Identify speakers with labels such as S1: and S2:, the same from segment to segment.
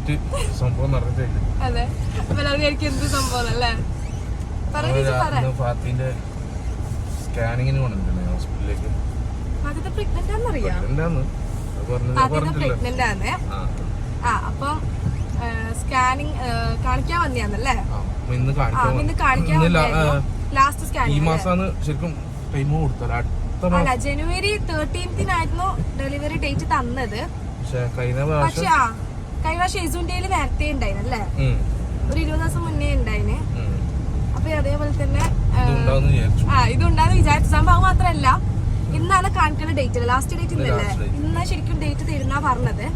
S1: Date സംഭവം നടന്നിട്ടില്ല.
S2: അതെ, എന്ത് സംഭവം അല്ലേ?
S1: ഫാത്തിന്റെ സ്കാനിങ്ങിന് കൊണ്ടിട്ടുണ്ട് ഹോസ്പിറ്റലിലേക്ക്.
S2: അപ്പം സ്കാനിങ് കാണിക്കാൻ വന്നിയാന്നല്ലേ? ലാസ്റ്റ് സ്കാനിങ്
S1: ഈ മാസമാണ് ശരിക്കും ടൈം കൊടുത്തത്.
S2: അല്ല, ജനുവരി 13-നായിരുന്നു ഡെലിവറി ഡേറ്റ് തന്നത്. പക്ഷെ കഴിഞ്ഞ പ്രാവശ്യം ഇസുന്റെയിൽ നേരത്തെ ഉണ്ടായിരുന്നല്ലേ? ഒരു 20 ദിവസം മുന്നേ ഉണ്ടായിന്. അപ്പൊ അതേപോലെ തന്നെ ഇതുണ്ടാന്ന് വിചാരിച്ചു. സംഭവം മാത്രല്ല, ഇന്നാണ് കാണിക്കുന്ന ഡേറ്റ്. ലാസ്റ്റ് ഡേറ്റ് ഇന്നല്ലേ? ഇന്ന് ശരിക്കും ഡേറ്റ് തരുന്നാ പറഞ്ഞത്.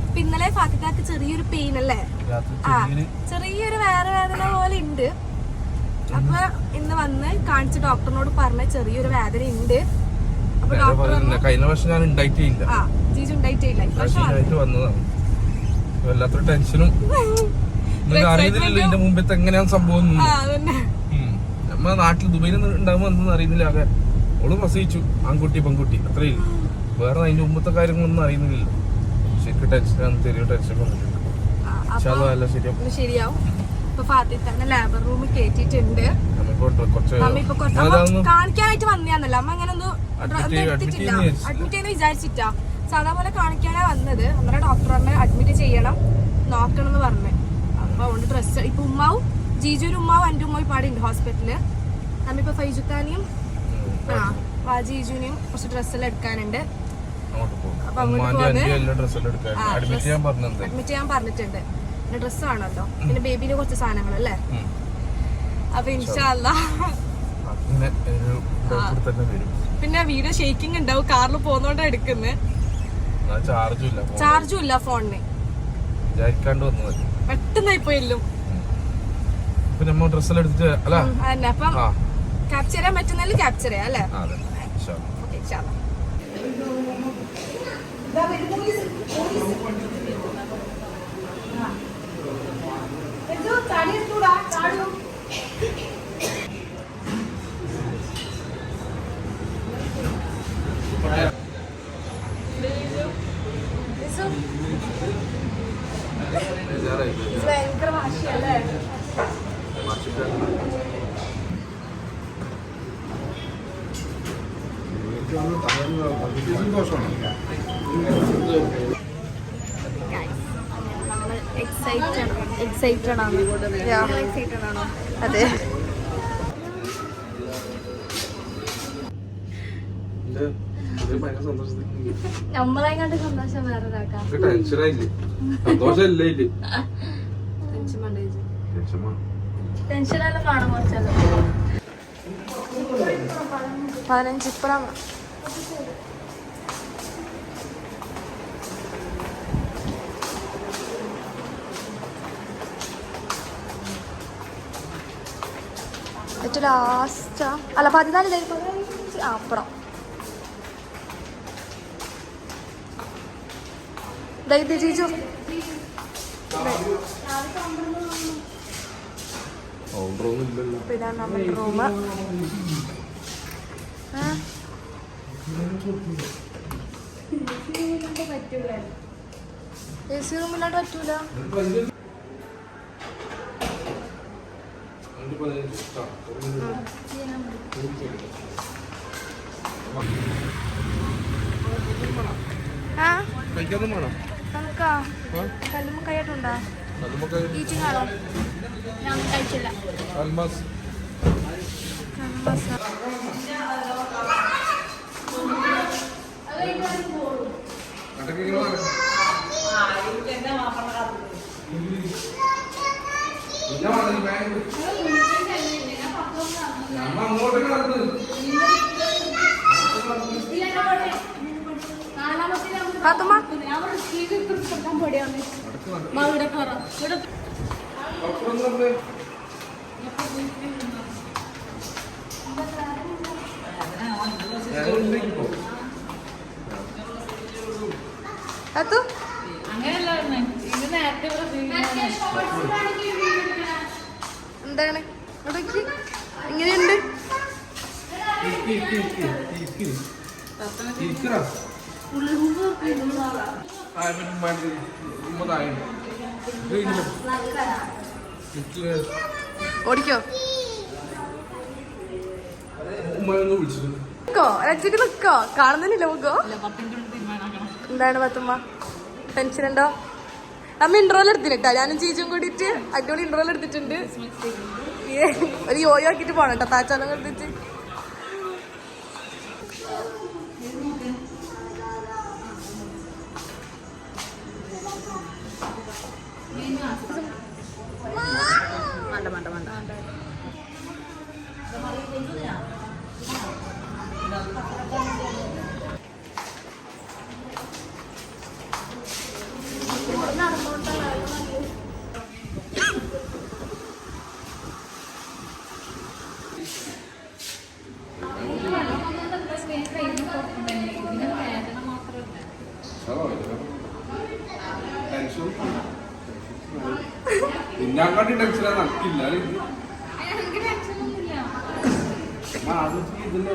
S2: അപ്പൊ ഇന്നലെ ഫാത്തിക്കാക്ക് ചെറിയൊരു പെയിൻ അല്ലേ? ചെറിയൊരു വേദന പോലെ ഉണ്ട്. അപ്പൊ ഇന്ന് വന്ന് കാണിച്ച് ഡോക്ടറിനോട് പറഞ്ഞ ചെറിയൊരു വേദന ഉണ്ട്. അപ്പൊ ഡോക്ടർ
S1: കഴിഞ്ഞ വർഷം ഞാൻ ഉണ്ടായിട്ടില്ല.
S2: ജീജു ഉണ്ടായിട്ടില്ല.
S1: വല്ലാത്തൊരു ടെൻഷനും അറിയുന്നില്ല ഇതിന്റെ മുമ്പത്തെ എങ്ങനെയാണ് സംഭവം. നമ്മളെ നാട്ടിൽ ദുബൈയിൽ ഉണ്ടാകുമ്പോ എന്തെന്ന് അറിയുന്നില്ല. ആകെ ഓള് പ്രസവിച്ചു, ആൺകുട്ടി പെൺകുട്ടി അത്രയും. വേറെ അതിന്റെ മുമ്പത്തെ കാര്യങ്ങളൊന്നും അറിയുന്നില്ല. ശരിക്കും ടെൻഷനാണ്, ചെറിയ ടെൻഷൻ വന്നിട്ടുണ്ട്.
S2: ശരിയാവും. ഇപ്പൊ ഫാത്തിഖാനെ ലേബർ റൂമിൽ കേറ്റിട്ടുണ്ട്. കാണിക്കാനായിട്ട് വന്നതാന്നല്ല, അമ്മ അങ്ങനെ ഒന്നും എടുത്തിട്ടില്ല. അഡ്മിറ്റ് ചെയ്യുന്ന വിചാരിച്ചിട്ടാ, സാധാ പോലെ കാണിക്കാനാ വന്നത്. അന്നേരം ഡോക്ടർ പറഞ്ഞ് അഡ്മിറ്റ് ചെയ്യണം, നോക്കണം എന്ന് പറഞ്ഞു. അപ്പൊ അതുകൊണ്ട് ഡ്രസ്സ് ഇപ്പൊ ഉമ്മാവും ജീജുവിനും ഉമ്മാവും എൻ്റെ ഉമ്മാവും പാടുണ്ട് ഹോസ്പിറ്റലില്. നമ്മിപ്പോ ഫൈജുത്താനെയും ജീജുവിനെയും കുറച്ച് ഡ്രസ്സെല്ലാം എടുക്കാനുണ്ട്. അപ്പൊ അങ്ങോട്ട് അഡ്മിറ്റ് ചെയ്യാൻ പറഞ്ഞിട്ടുണ്ട്. പിന്നെ ഡ്രസ്സ് വേണമല്ലോ, പിന്നെ ബേബിന്റെ കുറച്ച് സാധനങ്ങളല്ലേ. അപ്പൊ ഇൻഷാ അല്ലാഹ് പിന്നെ വീഡിയോ ഷേക്കിംഗ് ഉണ്ടാവും. കാറിൽ പോകുന്നോണ്ടാ എടുക്കുന്നത്. ചാർജും ഇല്ല ഫോണിന്. പെട്ടെന്നായി പോയല്ലോ. അപ്പം ക്യാപ്ചർ ചെയ്യാൻ പറ്റുന്നതിൽ ക്യാപ്ചർ ചെയ്യാം അല്ലേ? ഭയങ്കര വാശിയല്ലേ? എക്സൈറ്റഡ് ആണോ? അതെ. നമ്മളെങ്ങാണ്ട് സന്തോഷം വേറെ ടെൻഷനെല്ലാം കാണും. കുറച്ചല്ലോ 15 ഇപ്പഴാ. ഏറ്റവും ലാസ്റ്റാ അല്ല 14 അപ്പുറം. ജീജു ഇതാണ് നമ്മുടെ റൂം. AC റൂമില്ലാണ്ട് പറ്റൂല. കല്ലുമ്മ കൈയായിട്ടുണ്ടോ? ഈറ്റിംഗ് ആണോ? ഞാൻ കഴിച്ചില്ല. എന്താണ് എങ്ങനെയുണ്ട്? ഓടിക്കോ നിക്കോ രച്ചിട്ട് നിക്കോ കാണുന്നില്ല മുക്കോ എന്താണ് പത്തുമ്മ ടെൻഷൻ ഉണ്ടോ നമ്മ ഇൻട്രോയിൽ എടുത്തിട്ടാ ഞാനും ചീച്ചും കൂടിയിട്ട് അടിപൊളി ഇൻട്രോയിൽ എടുത്തിട്ടുണ്ട് ഒരു യോയോ ആക്കിട്ട് പോണം കേട്ടോ താച്ചാലം എടുത്തിട്ട് വേണ്ട വേണ്ട വേണ്ട
S1: ഇതിനെക്കാട്ടി ടെൻഷനാ നടക്കില്ല ഇതിന്റെ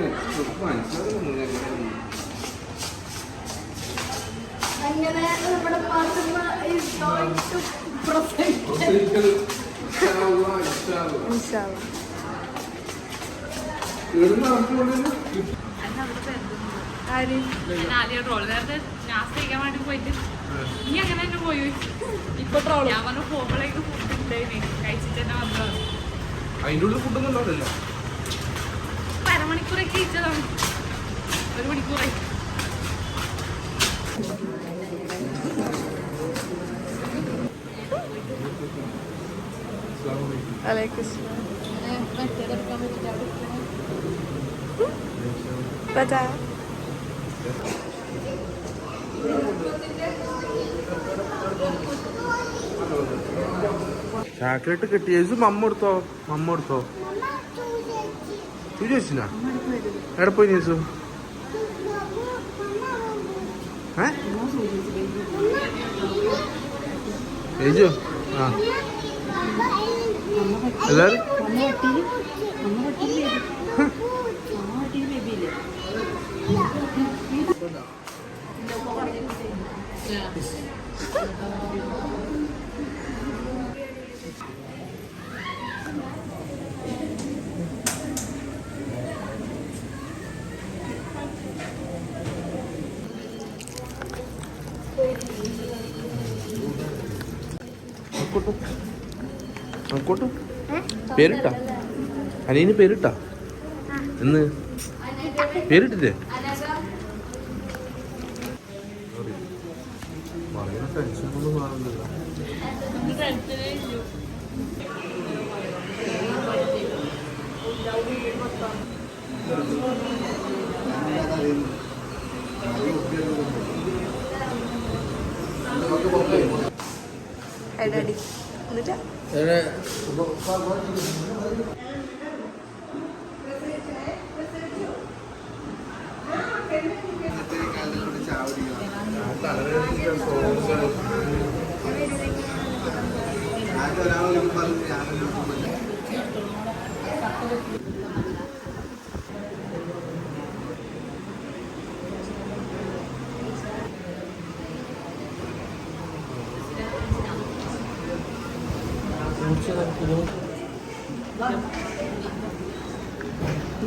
S1: അതിൻ്റെ ഉള്ളിൽ ഫുഡൊന്നും ഉണ്ടാവില്ല
S2: അരമണിക്കൂറൊക്കെ ഇച്ചതാണ് 1 മണിക്കൂറായി
S1: ചാക്ലേറ്റ് കിട്ടിയ മമ്മ എടുത്തോ ചോദിച്ചില്ല എവിടെ പോയി ചേച്ചു ഏജോ ആ എല്ലാരും പേരിട്ടാ അനിയന് പേരിട്ടാ എന്ന് പേരിട്ടില്ലേ പറയുന്ന ടെൻഷനൊന്നും കാണുന്നില്ല
S2: എടടി എന്നിട്ട്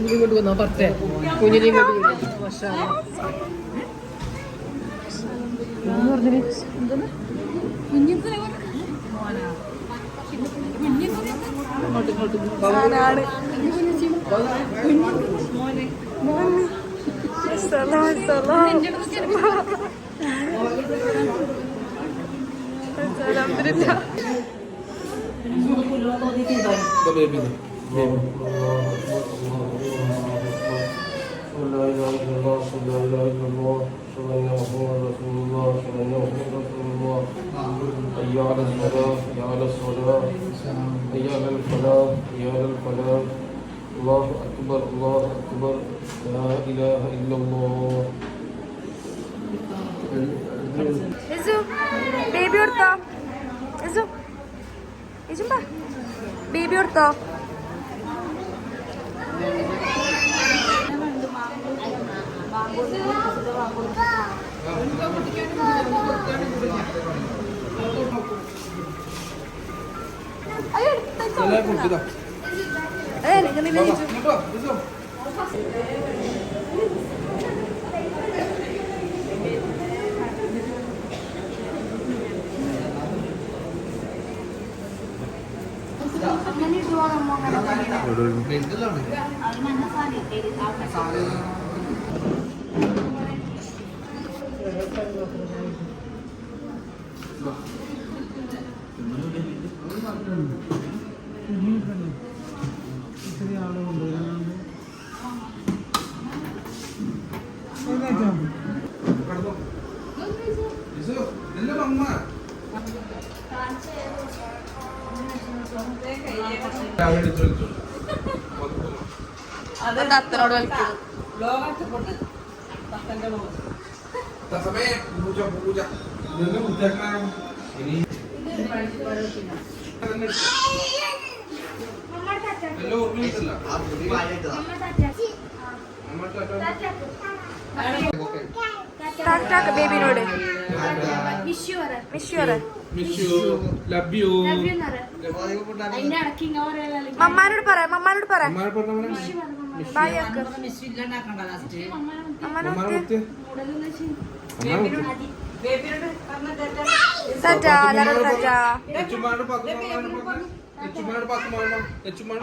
S3: ഇങ്ങോട്ട് വന്നോ പത്തേ കുഞ്ഞിനെ ഇങ്ങോട്ട്
S4: لا إله إلا الله لا إله إلا الله سبحان محمد رسول الله سبحان محمد رسول الله حي على الصلاة حي على الصلاة حي على الفلاح حي على الفلاح الله أكبر لا إله إلا الله
S2: ബേബി കൊടുത്തോ ബേബി കൊടുത്തോ അതെ എനിക്ക് നിന്നെ ചോദിച്ചു. അതെന്താ അത്തനോട് കളിക്കുന്നു? ബേബിനോട് മമ്മാനോട് പറ, മമ്മാനോട് പറ. ബായ് ആക്ക്. ടാറ്റാ, എല്ലാവരോടും ടാറ്റാ.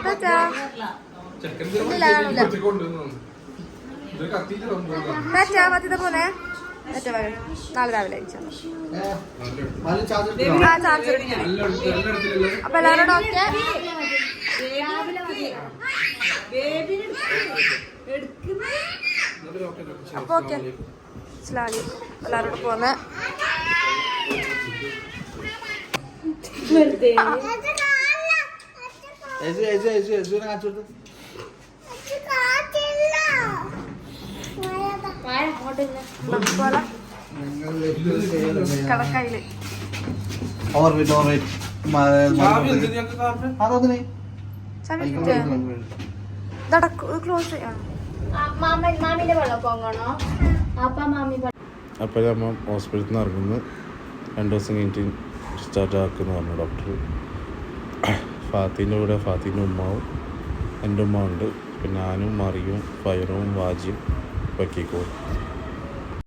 S2: ടാറ്റാ. ടാറ്റാ, മറ്റേ പോന്നെ. ടാറ്റാ, നാളെ രാവിലെ അയച്ചാ. ചാർജർ എടുക്കാം. അപ്പൊ എല്ലാവരോടും ഓക്കെ. അപ്പൊ ഓക്കെ, എല്ലാവരോടും പോന്നെ. കടക്കയില് ക്ലോസ് ചെയ്യാം.
S5: അപ്പോൾ നമ്മൾ ഹോസ്പിറ്റലിൽ നിന്ന് ഇറങ്ങുന്നു. 2 ദിവസം കഴിഞ്ഞിട്ട് ഡിസ്ചാർജ് ആക്കുമെന്ന് പറഞ്ഞു ഡോക്ടർ. ഫാത്തിൻ്റെ കൂടെ ഫാത്തിൻ്റെ ഉമ്മാവും എൻ്റെ ഉമ്മ ഉണ്ട്. പിന്നെ ഞാനും മറിയും ഫയറും വാജിയും പക്കിക്കോളും.